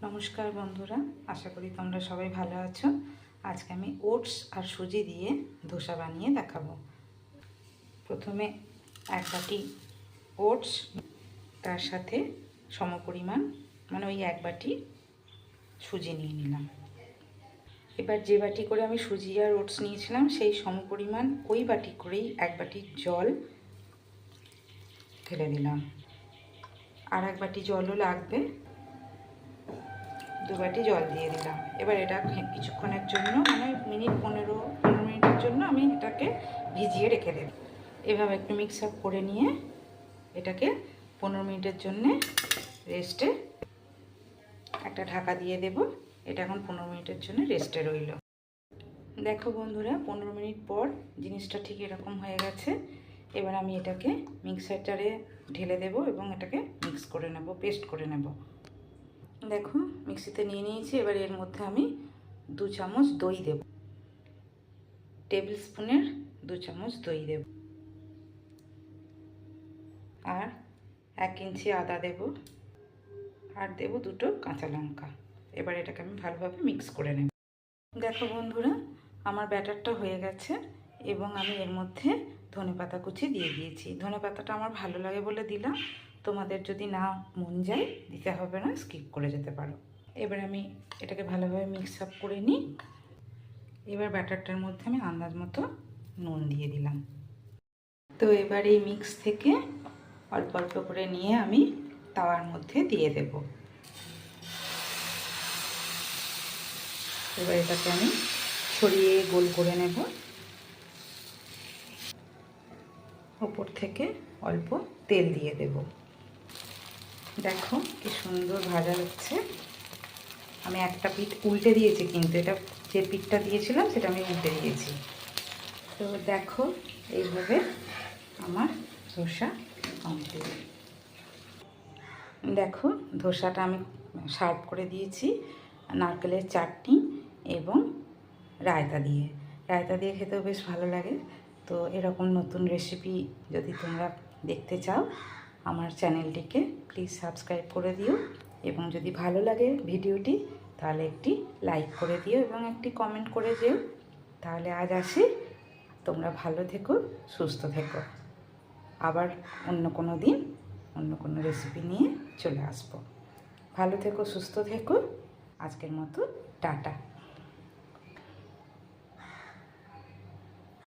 নমস্কার বন্ধুরা, আশা করি তোমরা সবাই ভালো আছো। আজকে আমি ওটস আর সুজি দিয়ে ধোসা বানিয়ে দেখাবো। প্রথমে এক বাটি ওটস, তার সাথে সমপরিমাণ মানে ওই এক বাটি সুজি নিয়ে নিলাম। এবার যে বাটি করে আমি সুজি আর ওটস নিয়েছিলাম সেই সমপরিমাণ ওই বাটি করেই এক বাটি জল ঢেলে দিলাম। আর এক বাটি জলও লাগবে, দু বাটি জল দিয়ে দিলাম। এবার এটা কিছুক্ষণের জন্য মানে মিনিট 15 মিনিটের জন্য আমি এটাকে ভিজিয়ে রেখে দেব। এভাবে একটু মিক্স আপ করে নিয়ে এটাকে 15 মিনিটের জন্য রেস্টে একটা ঢাকা দিয়ে দেব। এটা এখন 15 মিনিটের জন্য রেস্টে রইল। দেখো বন্ধুরা, 15 মিনিট পর জিনিসটা ঠিক এরকম হয়ে গেছে। এবার আমি এটাকে মিক্সার জারে ঢেলে দেব এবং এটাকে মিক্স করে নেব, পেস্ট করে নেব। দেখো মিক্সিতে নিয়ে নিয়েছি। এবার এর মধ্যে আমি 2 চামচ দই দেব, টেবিল স্পুনের 2 চামচ দই দেব, আর 1 ইঞ্চি আদা দেব, আর দেব 2টো কাঁচা লঙ্কা। এবার এটাকে আমি ভালোভাবে মিক্স করে নেব। দেখো বন্ধুরা, আমার ব্যাটারটা হয়ে গেছে এবং আমি এর মধ্যে ধনেপাতা কুচি দিয়ে দিয়েছি। ধনেপাতাটা আমার ভালো লাগে বলে দিলাম, তোমাদের যদি না মন যায় দিতে হবে না, স্কিপ করে যেতে পারো। এবার আমি এটাকে ভালোভাবে মিক্স আপ করে নিই। এবার ব্যাটারটার মধ্যে আমি আন্দাজ মতো নুন দিয়ে দিলাম। তো এবার এই মিক্স থেকে অল্প অল্প করে নিয়ে আমি তাওয়ার মধ্যে দিয়ে দেব। এবার এটাকে আমি ছড়িয়ে গোল করে নেব। উপর থেকে অল্প তেল দিয়ে দেব। দেখো কি সুন্দর ভাজা হচ্ছে। আমি একটা পিঠ উল্টে দিয়েছি, কিন্তু এটা যে পিঠটা দিয়েছিলাম সেটা আমি উল্টে দিয়েছি। তো দেখো এইভাবে আমার ধোসা কমপ্লিট। দেখো ধোসাটা আমি সার্ভ করে দিয়েছি নারকেলের চাটনি এবং রায়তা দিয়ে। রায়তা দিয়ে খেতেও বেশ ভালো লাগে। তো এরকম নতুন রেসিপি যদি তোমরা দেখতে চাও আমার চ্যানেলটিকে প্লিজ সাবস্ক্রাইব করে দিও, এবং যদি ভালো লাগে ভিডিওটি তাহলে একটি লাইক করে দিও এবং একটি কমেন্ট করে দিও। তাহলে আজ আসি, তোমরা ভালো থেকো, সুস্থ থেকো। আবার অন্য কোনো দিন অন্য কোনো রেসিপি নিয়ে চলে আসবো। ভালো থেকো, সুস্থ থেকো। আজকের মতো টাটা।